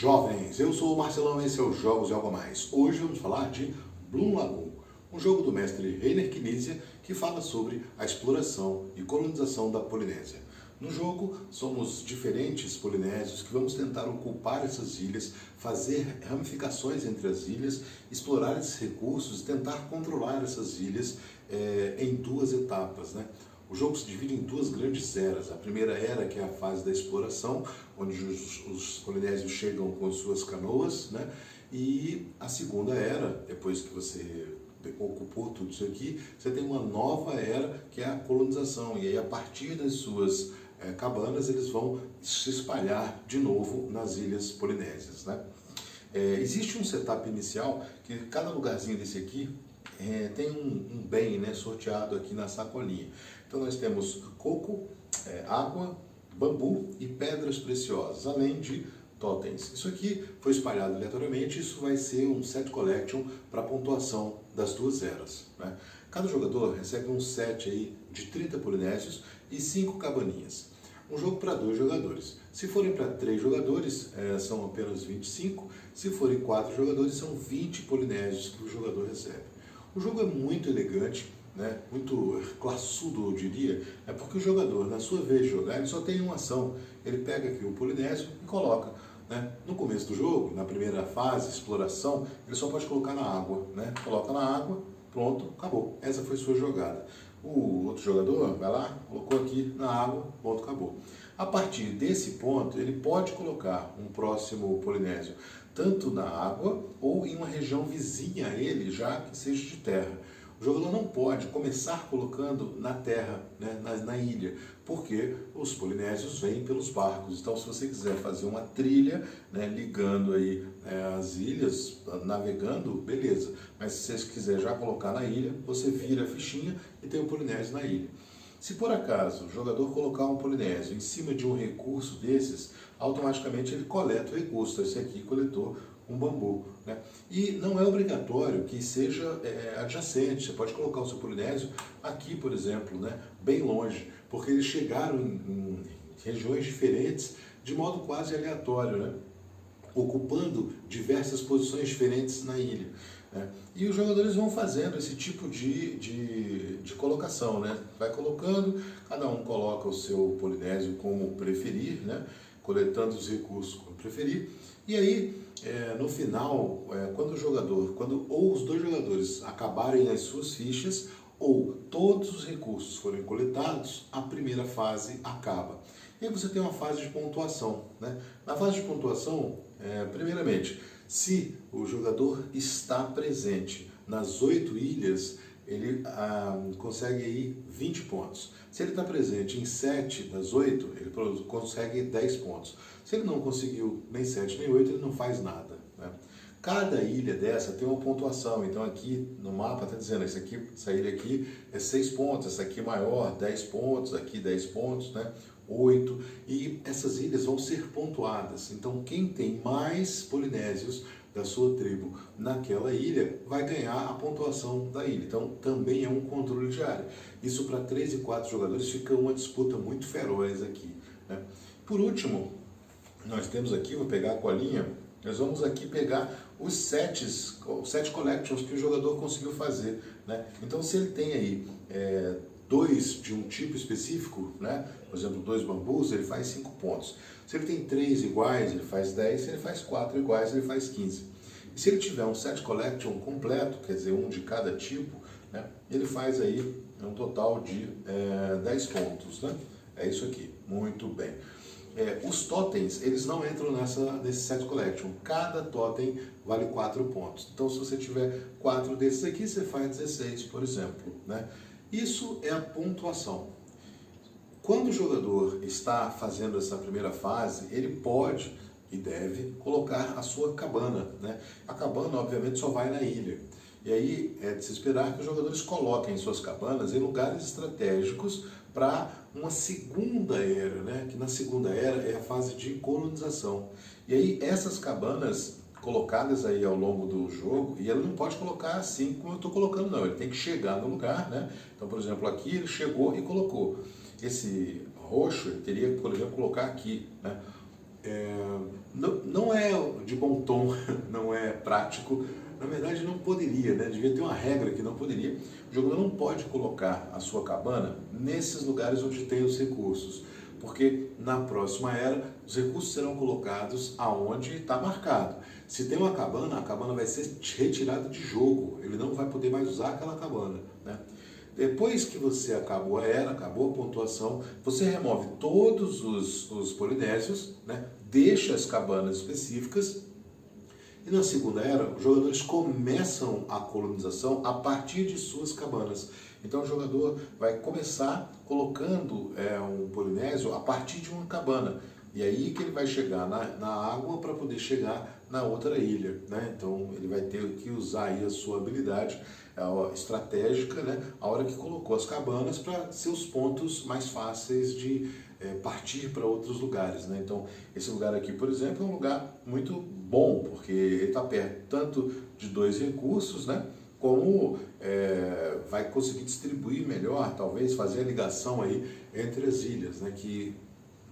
Jovens, eu sou o Marcelão e esse é o Jogos e Algo a Mais. Hoje vamos falar de Bloom Lagoon, um jogo do mestre Reiner Knizia que fala sobre a exploração e colonização da Polinésia. No jogo, somos diferentes polinésios que vamos tentar ocupar essas ilhas, fazer ramificações entre as ilhas, explorar esses recursos e tentar controlar essas ilhas em duas etapas, né? O jogo se divide em duas grandes eras. A primeira era, que é a fase da exploração, onde os polinésios chegam com suas canoas, né? E a segunda era, depois que você ocupou tudo isso aqui, você tem uma nova era, que é a colonização. E aí, a partir das suas cabanas, eles vão se espalhar de novo nas ilhas polinésias, né? Existe um setup inicial, que cada lugarzinho desse aqui tem um bem, né, sorteado aqui na sacolinha. Então nós temos coco, água, bambu e pedras preciosas, além de totens. Isso aqui foi espalhado aleatoriamente, isso vai ser um set collection para a pontuação das duas eras, né? Cada jogador recebe um set aí de 30 polinésios e 5 cabaninhas. Um jogo para 2 jogadores. Se forem para 3 jogadores, são apenas 25. Se forem 4 jogadores, são 20 polinésios que o jogador recebe. O jogo é muito elegante, né? Muito classudo, eu diria, porque o jogador, na sua vez de jogar, ele só tem uma ação. Ele pega aqui o polinésio e coloca, né? No começo do jogo, na primeira fase, exploração, ele só pode colocar na água, né? Coloca na água, pronto, acabou. Essa foi sua jogada. O outro jogador vai lá, colocou aqui na água, ponto, acabou. A partir desse ponto, ele pode colocar um próximo polinésio tanto na água ou em uma região vizinha a ele, já que seja de terra. O jogador não pode começar colocando na terra, né, na ilha, porque os polinésios vêm pelos barcos. Então, se você quiser fazer uma trilha, né, ligando aí as ilhas, navegando, beleza. Mas se você quiser já colocar na ilha, você vira a fichinha e tem o polinésio na ilha. Se por acaso o jogador colocar um polinésio em cima de um recurso desses, automaticamente ele coleta o recurso. Então, esse aqui coletou um bambu, né? E não é obrigatório que seja adjacente. Você pode colocar o seu polinésio aqui, por exemplo, né, bem longe, porque eles chegaram em regiões diferentes de modo quase aleatório, né, ocupando diversas posições diferentes na ilha, né? E os jogadores vão fazendo esse tipo de colocação, né? Vai colocando, cada um coloca o seu polinésio como preferir, né? Coletando os recursos como preferir. E aí, no final, quando ou os dois jogadores acabarem as suas fichas, ou todos os recursos forem coletados, a primeira fase acaba. E aí você tem uma fase de pontuação, né? Na fase de pontuação, primeiramente, se o jogador está presente nas 8 ilhas, ele consegue aí 20 pontos. Se ele está presente em 7 das 8, ele consegue 10 pontos. Se ele não conseguiu nem 7 nem 8, ele não faz nada, né? Cada ilha dessa tem uma pontuação. Então aqui no mapa está dizendo, essa ilha aqui é 6 pontos, essa aqui maior, 10 pontos, aqui 10 pontos, né? 8, e essas ilhas vão ser pontuadas. Então quem tem mais polinésios da sua tribo naquela ilha vai ganhar a pontuação da ilha. Então também é um controle de área. Isso para 3 e 4 jogadores fica uma disputa muito feroz aqui, né? Por último, nós temos aqui, vou pegar a colinha, nós vamos aqui pegar os set collections que o jogador conseguiu fazer, né? Então se ele tem aí 2 de um tipo específico, né? Por exemplo, 2 bambus, ele faz 5 pontos. Se ele tem 3 iguais, ele faz 10. Se ele faz 4 iguais, ele faz 15. E se ele tiver um set collection completo, quer dizer, um de cada tipo, né? Ele faz aí um total de 10 pontos, né? É isso aqui, muito bem. Os totens, eles não entram nesse set collection. Cada totem vale 4 pontos. Então, se você tiver 4 desses aqui, você faz 16, por exemplo, né? Isso é a pontuação. Quando o jogador está fazendo essa primeira fase, ele pode e deve colocar a sua cabana, né? A cabana, obviamente, só vai na ilha. E aí é de se esperar que os jogadores coloquem suas cabanas em lugares estratégicos para uma segunda era, né? Que na segunda era é a fase de colonização. E aí essas cabanas colocadas aí ao longo do jogo, e ele não pode colocar assim como eu estou colocando, não. Ele tem que chegar no lugar, né? Então, por exemplo, aqui ele chegou e colocou. Esse roxo ele teria que, por exemplo, colocar aqui, né? Não é bom tom, não é prático. Na verdade não poderia, né? Devia ter uma regra que não poderia. O jogador não pode colocar a sua cabana nesses lugares onde tem os recursos, porque na próxima era os recursos serão colocados aonde está marcado. Se tem uma cabana, a cabana vai ser retirada de jogo, ele não vai poder mais usar aquela cabana, né? Depois que você acabou a era, acabou a pontuação, você remove todos os polinésios, né? Deixa as cabanas específicas. E na segunda era, os jogadores começam a colonização a partir de suas cabanas. Então o jogador vai começar colocando um polinésio a partir de uma cabana. E aí que ele vai chegar na água para poder chegar na outra ilha, né? Então ele vai ter que usar aí a sua habilidade estratégica, né? A hora que colocou as cabanas para ser os pontos mais fáceis de partir para outros lugares, né? Então esse lugar aqui, por exemplo, é um lugar muito bom, porque ele está perto tanto de dois recursos, né? Como vai conseguir distribuir melhor, talvez fazer a ligação aí entre as ilhas, né? Que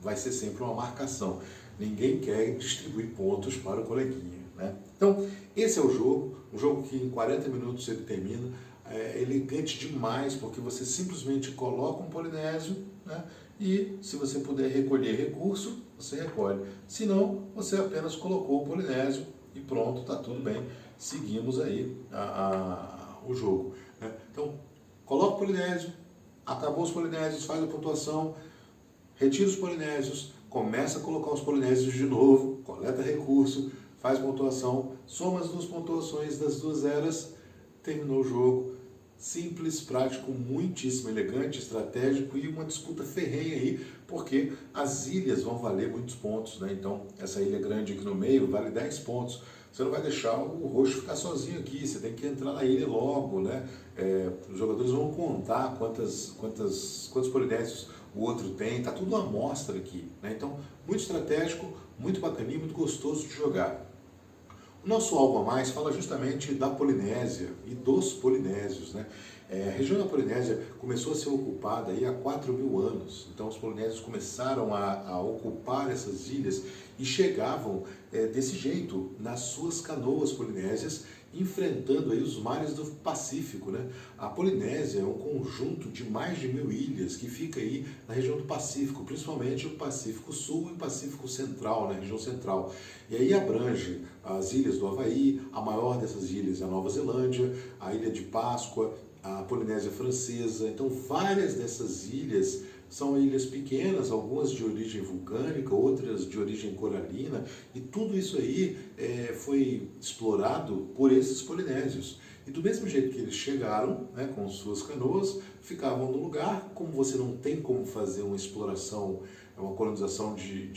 vai ser sempre uma marcação. Ninguém quer distribuir pontos para o coleguinha, né? Então, esse é o jogo, um jogo que em 40 minutos ele termina, é elegante demais, porque você simplesmente coloca um polinésio, né? E se você puder recolher recurso, você recolhe. Se não, você apenas colocou o polinésio e pronto, está tudo bem. Seguimos aí o jogo, né? Então, coloca o polinésio, acabou os polinésios, faz a pontuação, retira os polinésios, começa a colocar os polinésios de novo, coleta recurso, faz pontuação, soma as duas pontuações das duas eras, terminou o jogo. Simples, prático, muitíssimo elegante, estratégico e uma disputa ferrenha aí, porque as ilhas vão valer muitos pontos, né? Então, essa ilha grande aqui no meio vale 10 pontos. Você não vai deixar o roxo ficar sozinho aqui, você tem que entrar na ilha logo, né? Os jogadores vão contar quantos polinésios o outro tem, tá tudo à mostra aqui, né? Então, muito estratégico, muito bacaninho, muito gostoso de jogar. O nosso Algo a Mais fala justamente da Polinésia e dos polinésios, né? A região da Polinésia começou a ser ocupada aí há 4.000 anos, então os polinésios começaram a ocupar essas ilhas e chegavam desse jeito nas suas canoas polinésias, enfrentando aí os mares do Pacífico, né? A Polinésia é um conjunto de mais de 1.000 ilhas que fica aí na região do Pacífico, principalmente o Pacífico Sul e o Pacífico Central, na região central. E aí abrange as ilhas do Havaí, a maior dessas ilhas é a Nova Zelândia, a Ilha de Páscoa, a Polinésia Francesa. Então várias dessas ilhas são ilhas pequenas, algumas de origem vulcânica, outras de origem coralina, e tudo isso aí foi explorado por esses polinésios. E do mesmo jeito que eles chegaram, né, com suas canoas, ficavam no lugar. Como você não tem como fazer uma exploração, uma colonização de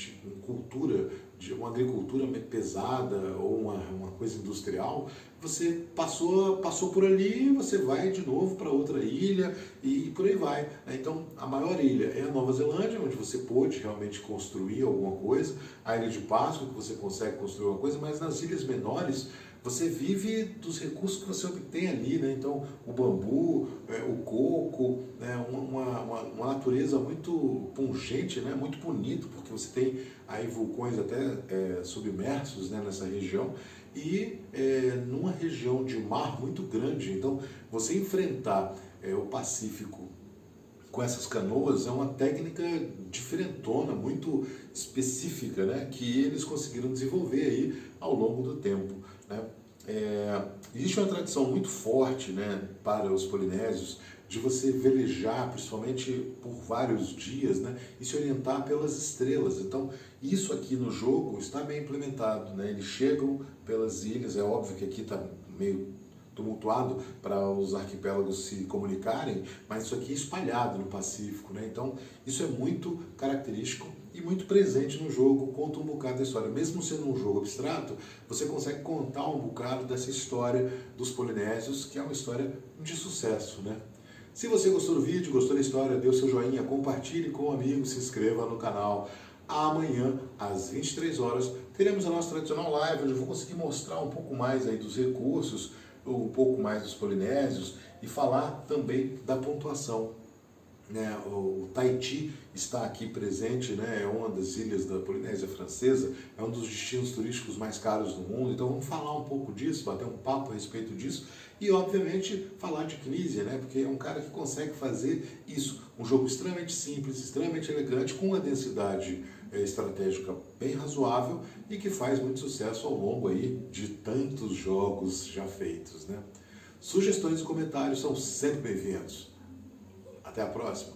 cultura, de uma agricultura pesada ou uma coisa industrial, você passou por ali, você vai de novo para outra ilha e por aí vai. Então, a maior ilha é a Nova Zelândia, onde você pôde realmente construir alguma coisa, a Ilha de Páscoa, que você consegue construir alguma coisa, mas nas ilhas menores, você vive dos recursos que você obtém ali, né? Então, o bambu, o coco, né? uma natureza muito pungente, né? Muito bonito, porque você tem aí vulcões até submersos, né? Nessa região, e numa região de mar muito grande. Então, você enfrentar o Pacífico com essas canoas é uma técnica diferentona, muito específica, né? Que eles conseguiram desenvolver aí ao longo do tempo, né? Existe uma tradição muito forte, né, para os polinésios de você velejar, principalmente por vários dias, né, e se orientar pelas estrelas. Então, isso aqui no jogo está bem implementado, né? Eles chegam pelas ilhas, é óbvio que aqui está meio tumultuado para os arquipélagos se comunicarem, mas isso aqui é espalhado no Pacífico, né? Então, isso é muito característico e muito presente no jogo, conta um bocado da história. Mesmo sendo um jogo abstrato, você consegue contar um bocado dessa história dos polinésios, que é uma história de sucesso, né? Se você gostou do vídeo, gostou da história, dê o seu joinha, compartilhe com um amigo, se inscreva no canal. Amanhã, às 23 horas, teremos a nossa tradicional live, onde eu vou conseguir mostrar um pouco mais aí dos recursos, um pouco mais dos polinésios e falar também da pontuação. né? O Tahiti está aqui presente, né? É uma das ilhas da Polinésia Francesa, é um dos destinos turísticos mais caros do mundo, então vamos falar um pouco disso, bater um papo a respeito disso e, obviamente, falar de Knizia, né? Porque é um cara que consegue fazer isso, um jogo extremamente simples, extremamente elegante, com uma densidade estratégica bem razoável e que faz muito sucesso ao longo aí de tantos jogos já feitos, né? Sugestões e comentários são sempre bem-vindos. Até a próxima!